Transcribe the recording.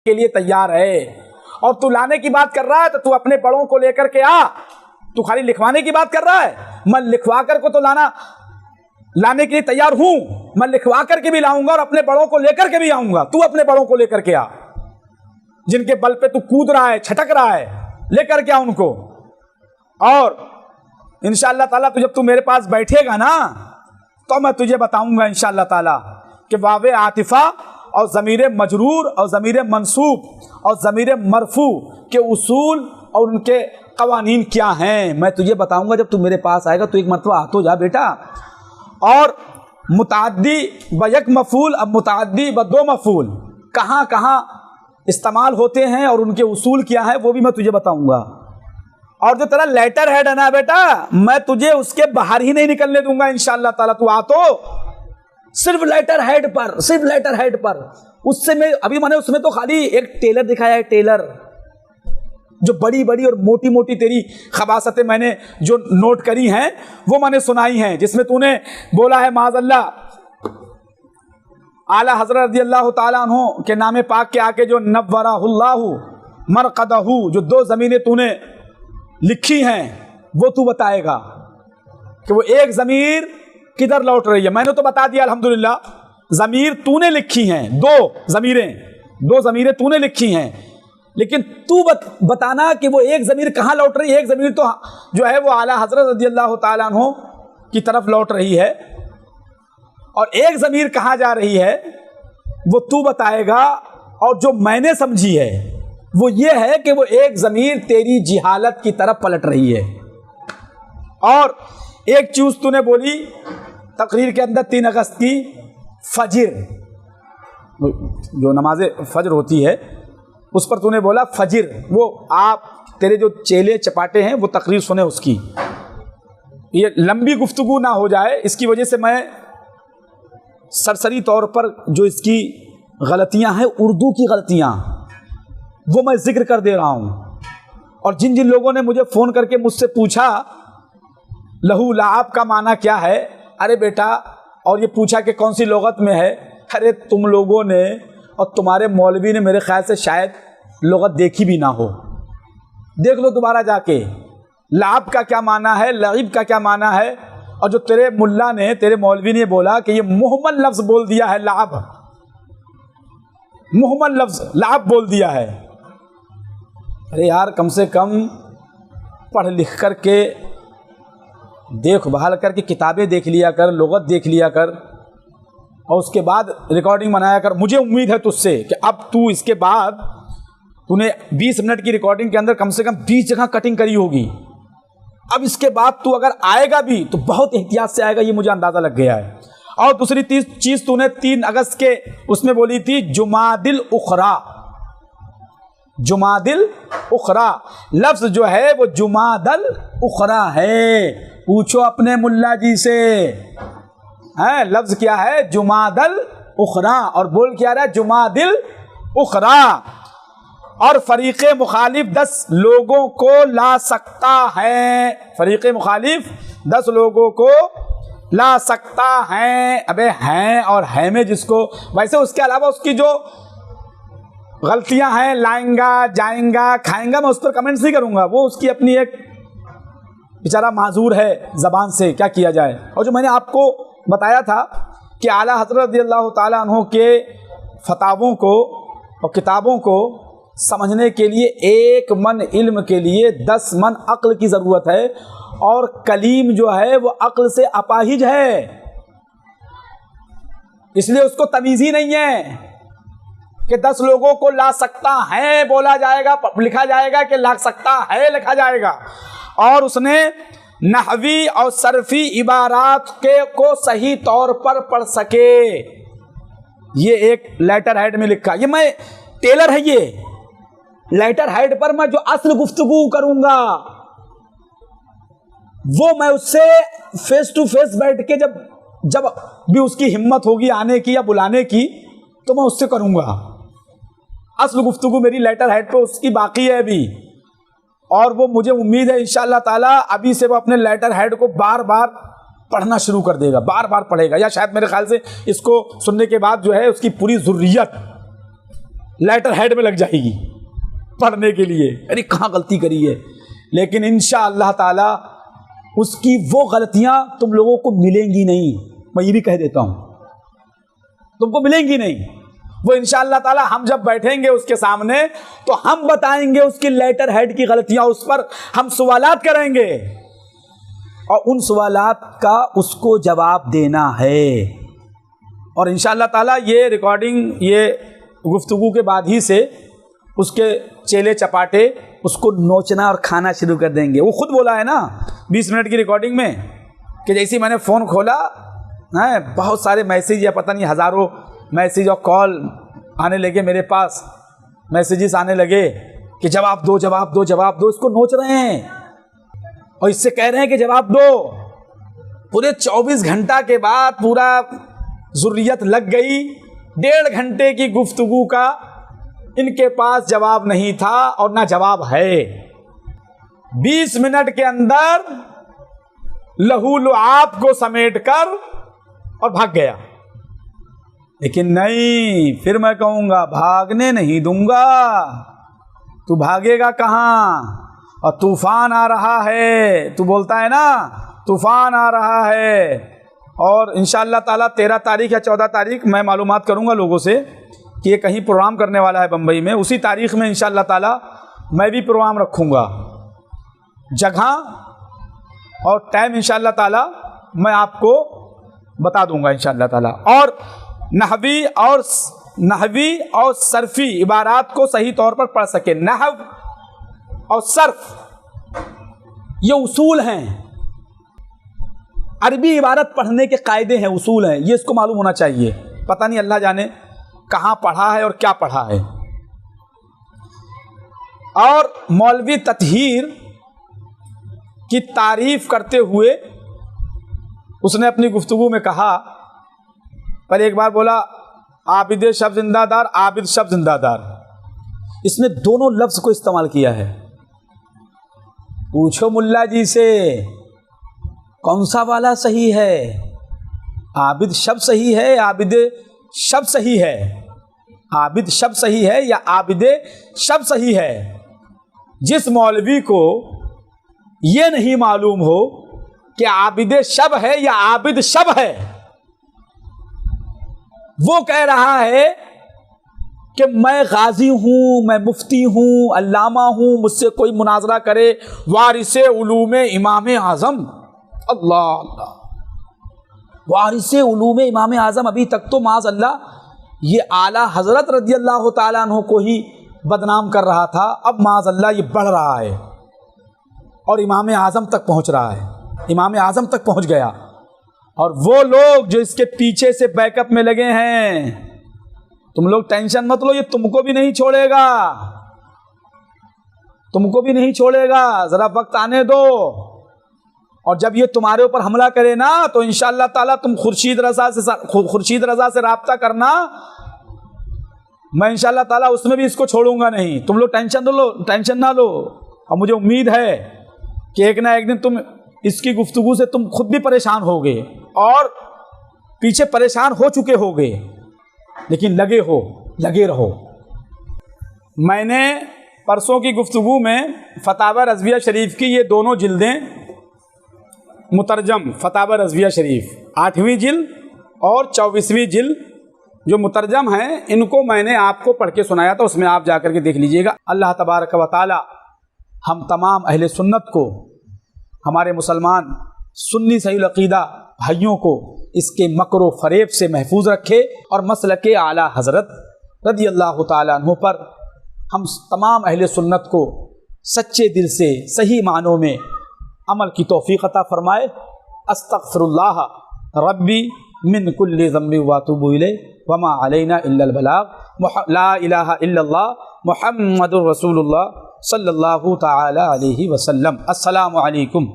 کے لیے تیار ہے. اور تو لانے کی بات کر رہا ہے تو تو اپنے بڑوں کو لے کر کے آ. تو خالی لکھوانے کی بات کر رہا ہے, میں لکھوا کر کو تو لانے کے لیے تیار ہوں. میں لکھوا کر کے بھی لاؤں گا اور اپنے بڑوں کو لے کر کے بھی آؤں گا. تو اپنے بڑوں کو لے کر کے آ, جن کے بل پہ تو کود رہا ہے, چھٹک رہا ہے, لے کر کے آ ان کو. اور انشاءاللہ تعالیٰ تو جب تو میرے پاس بیٹھے گا نا تو میں تجھے بتاؤں گا انشاءاللہ تعالیٰ کہ واو عاطفہ اور ضمیر مجرور اور ضمیر منصوب اور ضمیر مرفوع کے اصول اور ان کے قوانین کیا ہیں. میں تجھے بتاؤں گا جب تو میرے پاس آئے گا. تو ایک مرتبہ آ تو جا بیٹا. اور متعدی بیک مفعول, اب متعدی بدو مفعول کہاں کہاں استعمال ہوتے ہیں اور ان کے اصول کیا ہے وہ بھی میں تجھے بتاؤں گا. اور جو تیرا لیٹر ہیڈ ہے نا بیٹا, میں تجھے اس کے باہر ہی نہیں نکلنے دوں گا انشاءاللہ تعالیٰ. تو آ تو صرف لیٹر ہیڈ پر, صرف لیٹر ہیڈ پر. اس سے میں نے اس میں تو خالی ایک ٹیلر دکھایا ہے, ٹیلر جو بڑی بڑی اور موٹی موٹی تیری خباستیں میں نے جو نوٹ کری ہیں وہ میں نے سنائی ہیں, جس میں تو نے بولا ہے معاذ اللہ اعلیٰ حضرت رضی اللہ تعالیٰ عنہ کے نام پاک کے آگے جو نورہ اللہ مرقدہ, جو 2 زمینیں تو نے لکھی ہیں وہ تو بتائے گا کہ وہ ایک ضمیر کدھر لوٹ رہی ہے. میں نے تو بتا دیا الحمدللہ, ضمیر تو نے لکھی ہیں, 2 ضمیریں تو نے لکھی ہیں, لیکن تو بتانا کہ وہ ایک ضمیر کہاں لوٹ رہی ہے. ایک ضمیر تو جو ہے وہ اعلیٰ حضرت رضی اللہ تعالیٰ عنہ کی طرف لوٹ رہی ہے, اور ایک ضمیر کہاں جا رہی ہے وہ تو بتائے گا. اور جو میں نے سمجھی ہے وہ یہ ہے کہ وہ ایک ضمیر تیری جہالت کی طرف پلٹ رہی ہے. اور ایک چیز تو نے بولی تقریر کے اندر 3 اگست کی فجر, جو نماز فجر ہوتی ہے اس پر تو نے بولا فجر. وہ آپ تیرے جو چیلے چپاٹے ہیں وہ تقریر سنے اس کی. یہ لمبی گفتگو نہ ہو جائے اس کی وجہ سے میں سرسری طور پر جو اس کی غلطیاں ہیں, اردو کی غلطیاں, وہ میں ذکر کر دے رہا ہوں. اور جن جن لوگوں نے مجھے فون کر کے مجھ سے پوچھا لہو لعاب کا معنی کیا ہے, ارے بیٹا, اور یہ پوچھا کہ کون سی لغت میں ہے, ارے تم لوگوں نے اور تمہارے مولوی نے میرے خیال سے شاید لغت دیکھی بھی نہ ہو. دیکھ لو دوبارہ جا کے لعب کا کیا معنی ہے, لعب کا کیا معنی ہے. اور جو تیرے ملا نے, تیرے مولوی نے بولا کہ یہ محمل لفظ بول دیا ہے, لعب, محمل لفظ لعب بول دیا ہے. ارے یار کم سے کم پڑھ لکھ کر کے دیکھ بھال کر کے کتابیں دیکھ لیا کر, لغت دیکھ لیا کر, اور اس کے بعد ریکارڈنگ بنایا کر. مجھے امید ہے تجھ سے کہ اب تو اس کے بعد تو نے 20 منٹ کی ریکارڈنگ کے اندر کم سے کم 20 جگہ کٹنگ کری ہوگی. اب اس کے بعد تو اگر آئے گا بھی تو بہت احتیاط سے آئے گا, یہ مجھے اندازہ لگ گیا ہے. اور دوسری چیز تو نے 3 اگست کے اس میں بولی تھی جمادی الاخری. جمادی الاخری لفظ جو ہے وہ جمادی الاخری ہے. پوچھو اپنے ملا جی سے, لفظ کیا ہے جمادی الاخری, اور بول کیا رہا ہے جمادی الاخری. اور فریق مخالف 10 لوگوں کو لا سکتا ہے, فریق مخالف 10 لوگوں کو لا سکتا ہے. ابے ہیں اور ہے میں جس کو, ویسے اس کے علاوہ اس کی جو غلطیاں ہیں, لائیں گا, جائیں گا, کھائیں گا, میں اس پر کمنٹس نہیں کروں گا. وہ اس کی اپنی ایک بیچارہ معذور ہے زبان سے, کیا کیا جائے. اور جو میں نے آپ کو بتایا تھا کہ اعلیٰ حضرت رضی اللہ تعالیٰ عنہ کے فتاووں کو اور کتابوں کو سمجھنے کے لیے 1 من علم کے لیے 10 من عقل کی ضرورت ہے, اور کلیم جو ہے وہ عقل سے اپاہج ہے, اس لیے اس کو تمیز ہی نہیں ہے کہ 10 لوگوں کو لا سکتا ہے بولا جائے گا, لکھا جائے گا کہ لا سکتا ہے لکھا جائے گا. اور اس نے نحوی اور صرفی عبارات کو صحیح طور پر پڑھ سکے, یہ ایک لیٹر ہیڈ میں لکھا. یہ میں ٹیلر ہے, یہ لیٹر ہیڈ پر میں جو اصل گفتگو کروں گا وہ میں اس سے فیس ٹو فیس بیٹھ کے جب بھی اس کی ہمت ہوگی آنے کی یا بلانے کی تو میں اس سے کروں گا. اصل گفتگو میری لیٹر ہیڈ پہ اس کی باقی ہے ابھی, اور وہ مجھے امید ہے انشاءاللہ تعالیٰ ابھی سے وہ اپنے لیٹر ہیڈ کو بار بار پڑھنا شروع کر دے گا, بار بار پڑھے گا, یا شاید میرے خیال سے اس کو سننے کے بعد جو ہے اس کی پوری ضروریت لیٹر ہیڈ میں لگ جائے گی پڑھنے کے لیے، ارے کہاں غلطی کری ہے. لیکن انشاءاللہ تعالی اس کی وہ غلطیاں تم لوگوں کو ملیں گی نہیں. میں یہ بھی کہہ دیتا ہوں تم کو ملیں گی نہیں. وہ انشاءاللہ تعالی ہم جب بیٹھیں گے اس کے سامنے تو ہم بتائیں گے اس کی لیٹر ہیڈ کی غلطیاں، اس پر ہم سوالات کریں گے اور ان سوالات کا اس کو جواب دینا ہے. اور انشاءاللہ تعالی یہ ریکارڈنگ، یہ گفتگو کے بعد ہی سے اس کے چیلے چپاٹے اس کو نوچنا اور کھانا شروع کر دیں گے. وہ خود بولا ہے نا 20 منٹ کی ریکارڈنگ میں کہ جیسے میں نے فون کھولا بہت سارے میسیج یا پتہ نہیں ہزاروں میسیج اور کال آنے لگے میرے پاس، میسیجز آنے لگے کہ جواب دو جواب دو جواب دو. اس کو نوچ رہے ہیں اور اس سے کہہ رہے ہیں کہ جواب دو. پورے 24 گھنٹہ کے بعد پورا ضروریت لگ گئی، 1.5 گھنٹے کی گفتگو کا ان کے پاس جواب نہیں تھا اور نہ جواب ہے. 20 منٹ کے اندر لہو لعاب کو سمیٹ کر اور بھاگ گیا. لیکن نہیں، پھر میں کہوں گا بھاگنے نہیں دوں گا. تو بھاگے گا کہاں؟ اور طوفان آ رہا ہے، تو بولتا ہے نا طوفان آ رہا ہے. اور انشاءاللہ تعالیٰ 13 تاریخ یا 14 تاریخ میں معلومات کروں گا لوگوں سے کہ یہ کہیں پروگرام کرنے والا ہے بمبئی میں. اسی تاریخ میں انشاءاللہ تعالیٰ میں بھی پروگرام رکھوں گا. جگہ اور ٹائم انشاءاللہ تعالیٰ میں آپ کو بتا دوں گا انشاءاللہ تعالیٰ. اور نحوی اور صرفی عبارات کو صحیح طور پر پڑھ سکے. نحو اور صرف یہ اصول ہیں، عربی عبارت پڑھنے کے قاعدے ہیں، اصول ہیں. یہ اس کو معلوم ہونا چاہیے. پتہ نہیں اللہ جانے کہاں پڑھا ہے اور کیا پڑھا ہے. اور مولوی تطہیر کی تعریف کرتے ہوئے اس نے اپنی گفتگو میں کہا، پہلے ایک بار بولا عابد شب زندہ دار، عابد شب زندہ دار. اس نے دونوں لفظ کو استعمال کیا ہے. پوچھو ملا جی سے کون سا والا صحیح ہے، عابد شب صحیح ہے، عابد شب صحیح ہے، عابد شب صحیح ہے یا عابد شب صحیح ہے. جس مولوی کو یہ نہیں معلوم ہو کہ عابد شب ہے یا عابد شب ہے، وہ کہہ رہا ہے کہ میں غازی ہوں، میں مفتی ہوں، علامہ ہوں، مجھ سے کوئی مناظرہ کرے، وارث علوم امام اعظم. اللہ اللہ، وارث علوم امام اعظم. ابھی تک تو معاذ اللہ یہ اعلیٰ حضرت رضی اللہ تعالیٰ عنہ کو ہی بدنام کر رہا تھا، اب معاذ اللہ یہ بڑھ رہا ہے اور امام اعظم تک پہنچ رہا ہے، امام اعظم تک پہنچ گیا. اور وہ لوگ جو اس کے پیچھے سے بیک اپ میں لگے ہیں، تم لوگ ٹینشن مت لو، یہ تم کو بھی نہیں چھوڑے گا، تم کو بھی نہیں چھوڑے گا. ذرا وقت آنے دو. اور جب یہ تمہارے اوپر حملہ کرے نا تو انشاءاللہ تعالیٰ تم خورشید رضا سے رابطہ کرنا. میں انشاءاللہ تعالیٰ اس میں بھی اس کو چھوڑوں گا نہیں. تم لوگ ٹینشن نہ لو. اور مجھے امید ہے کہ ایک نہ ایک دن تم اس کی گفتگو سے تم خود بھی پریشان ہوگے اور پیچھے پریشان ہو چکے ہوگے، لیکن لگے رہو. میں نے پرسوں کی گفتگو میں فتاوی رضویہ شریف کی یہ دونوں جلدیں مترجم، فتاوی رضویہ شریف 8ویں جلد اور 24ویں جلد جو مترجم ہیں، ان کو میں نے آپ کو پڑھ کے سنایا تھا، اس میں آپ جا کر کے دیکھ لیجئے گا. اللہ تبارک و تعالی ہم تمام اہل سنت کو، ہمارے مسلمان سنی صحیح العقیدہ بھائیوں کو اس کے مکر و فریب سے محفوظ رکھے اور مسلک اعلیٰ حضرت رضی اللہ تعالیٰ عنہ پر ہم تمام اہل سنت کو سچے دل سے صحیح معنوں میں عمل کی توفیق عطا فرمائے. استغفر اللہ ربی من کل ذنب واتوب الیہ وما علینا الا البلاغ. لا الہ الا اللہ محمد رسول اللہ صلی اللہ تعالی علیہ وسلم. السلام علیکم.